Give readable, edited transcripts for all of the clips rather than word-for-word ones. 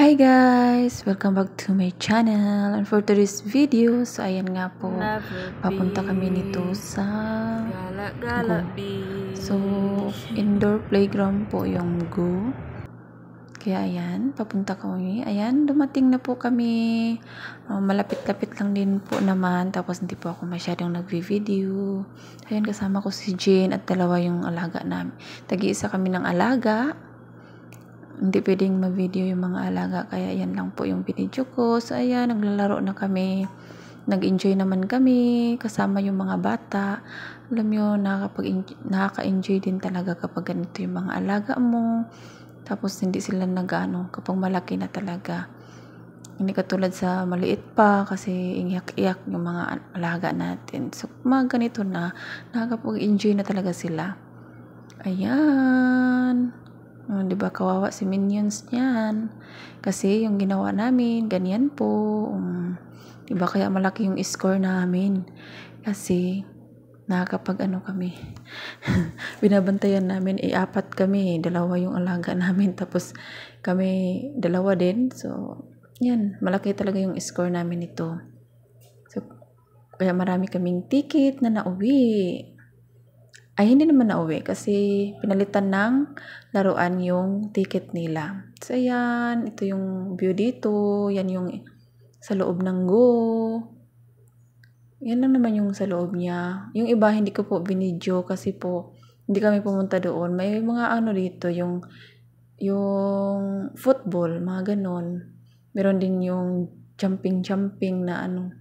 Hi guys! Welcome back to my channel. And for today's video, so ayan nga po, papunta kami nito sa Go. So, indoor playground po yung Go. Kaya ayan, papunta kami. Ayan, dumating na po kami. Malapit-lapit lang din po naman. Tapos hindi po ako masyadong nagvi-video. Ayan, kasama ko si Jane at dalawa yung alaga namin. Tag-iisa kami ng alaga. Hindi pwedeng ma-video yung mga alaga, kaya yan lang po yung binidyo ko. So ayan, naglalaro na kami, nag-enjoy naman kami kasama yung mga bata. Alam nyo, nakaka-enjoy din talaga kapag ganito yung mga alaga mo, tapos hindi sila nag-ano kapag malaki na talaga. Hindi katulad sa maliit pa, kasi iyak-iyak yung mga alaga natin. So mga ganito na, nakakapag-enjoy na talaga sila. Ayan. Diba kawawa si Minions niyan, kasi yung ginawa namin ganyan po. Diba kaya malaki yung score namin, kasi nakakapag ano kami binabantayan namin, 4 kami, 2 yung alaga namin, tapos kami 2 din. So yan, malaki talaga yung score namin ito. So kaya marami kaming ticket na nauwi. Ay, hindi naman nauwi kasi pinalitan ng laruan yung ticket nila. So, ayan. Ito yung view dito. Yan yung sa loob ng Go. Yan lang naman yung sa loob niya. Yung iba, hindi ko po binidyo kasi po, hindi kami pumunta doon. May mga ano dito, yung football, mga ganon. Meron din yung jumping na ano.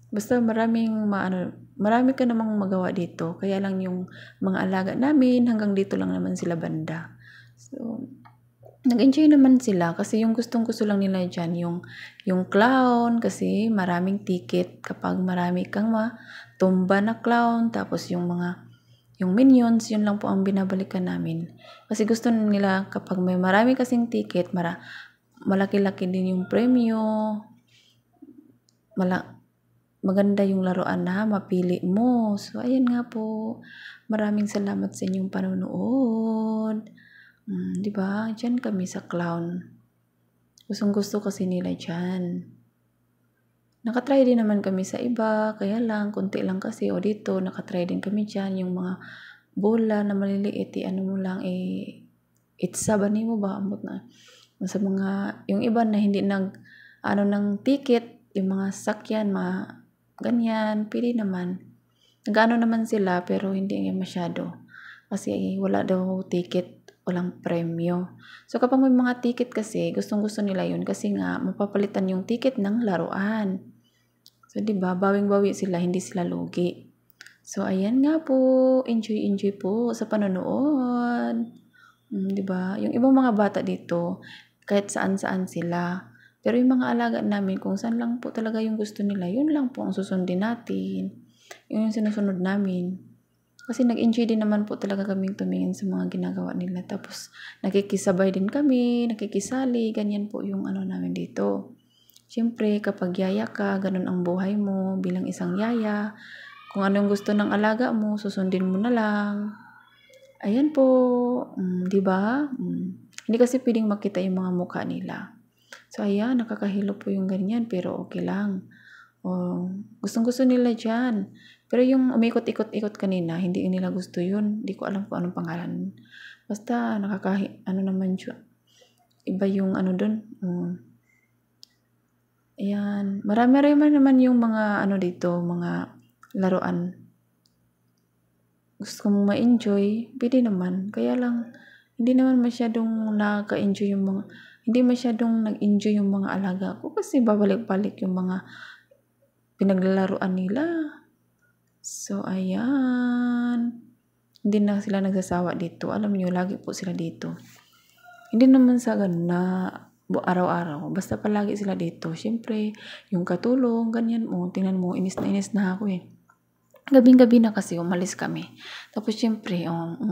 Basta marami ka namang magawa dito. Kaya lang yung mga alaga namin, hanggang dito lang naman sila banda. So, nag-enjoy naman sila kasi yung gustong-gusto lang nila dyan, yung clown, kasi maraming ticket kapag marami kang matumba na clown. Tapos yung Minions, yun lang po ang binabalikan namin. Kasi gusto nila kapag may marami kasing ticket, malaki-laki din yung premyo. Maganda yung laruan na mapili mo. So, ayan nga po. Maraming salamat sa inyong panonood. Diba? Diyan kami sa clown. Gustong-gusto kasi nila dyan. Nakatry din naman kami sa iba. Kaya lang, konti lang kasi. O dito, nakatry din kami dyan. Yung mga bola na maliliit, ano mo lang, itsabanin mo ba? Ambot na. Sa mga, yung iba na hindi ng ticket, yung mga sakyan, ganyan, pili naman. Nag-ano naman sila, pero hindi masyado. Kasi wala daw ticket, walang premyo. So kapag may mga ticket kasi, gustong-gusto nila yun. Kasi nga, mapapalitan yung ticket ng laruan. So diba, bawing-bawi sila, hindi sila lugi. So ayan nga po, enjoy po sa panonood. Diba? Yung ibang mga bata dito, kahit saan-saan sila. Pero yung mga alaga namin, kung saan lang po talaga yung gusto nila, yun lang po ang susundin natin. Yun yung sinusunod namin. Kasi nag-enjoy din naman po talaga kaming tumingin sa mga ginagawa nila. Tapos nakikisabay din kami, nakikisali, ganyan po yung ano namin dito. Siyempre, kapag yaya ka, ganun ang buhay mo bilang isang yaya. Kung ano yung gusto ng alaga mo, susundin mo na lang. Ayan po, diba? Hindi kasi pwedeng makita yung mga mukha nila. So, ayan, nakakahilo po yung ganyan, pero okay lang. Gustong-gusto nila dyan. Pero yung umikot-ikot-ikot kanina, hindi nila gusto yun. Hindi ko alam kung anong pangalan. Basta, ano naman siya. Iba yung ano dun. Ayan. Marami naman yung mga ano dito, mga laruan. Gusto mong ma-enjoy, pwede naman. Kaya lang, hindi naman masyadong nakaka-enjoy yung mga, hindi masyadong nag-enjoy yung mga alaga ko kasi babalik-balik yung mga pinaglalaruan nila. So, ayan. Hindi na sila nagsasawa dito. Alam niyo, lagi po sila dito. Hindi naman sa ganun na araw-araw. Basta palagi sila dito. Siyempre, yung katulong, ganyan mo. Tingnan mo, inis na ako eh. Gabing-gabi na kasi umalis kami. Tapos siyempre,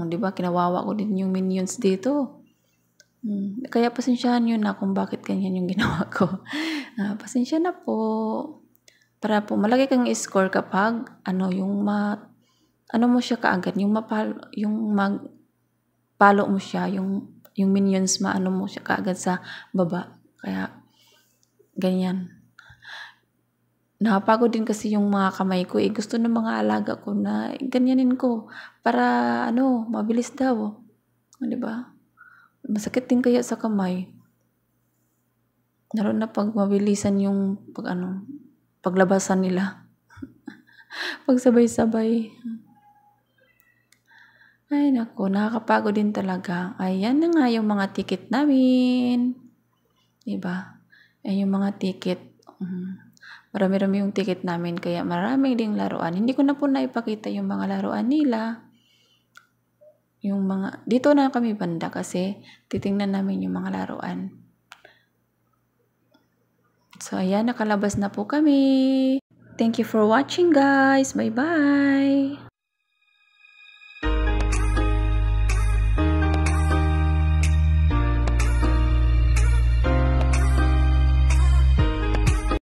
diba, kinawawa ko din yung Minions dito. Kaya pasensyahan nyo na kung bakit ganyan yung ginawa ko. Pasensya na po. Para po malaki kang score kapag ano mo siya kaagad, yung magpalo mo siya, yung Minions maano mo siya kaagad sa baba. Kaya, ganyan. Napapagod din kasi yung mga kamay ko eh. Gusto ng mga alaga ko na ganyanin ko para mabilis daw. Di ba? Masakit din kaya sa kamay. Lalo na pag mabilisan yung paglabasan nila. Pag sabay-sabay. Ay naku, nakakapagod din talaga. Ayan na nga yung mga ticket namin. Diba? Ayan yung mga ticket. Marami-rami yung ticket namin, kaya maraming ding laruan. Hindi ko na po naipakita yung mga laruan nila. Dito na kami banda kasi titingnan namin yung mga laruan. So, ayan, nakalabas na po kami. Thank you for watching, guys. Bye-bye!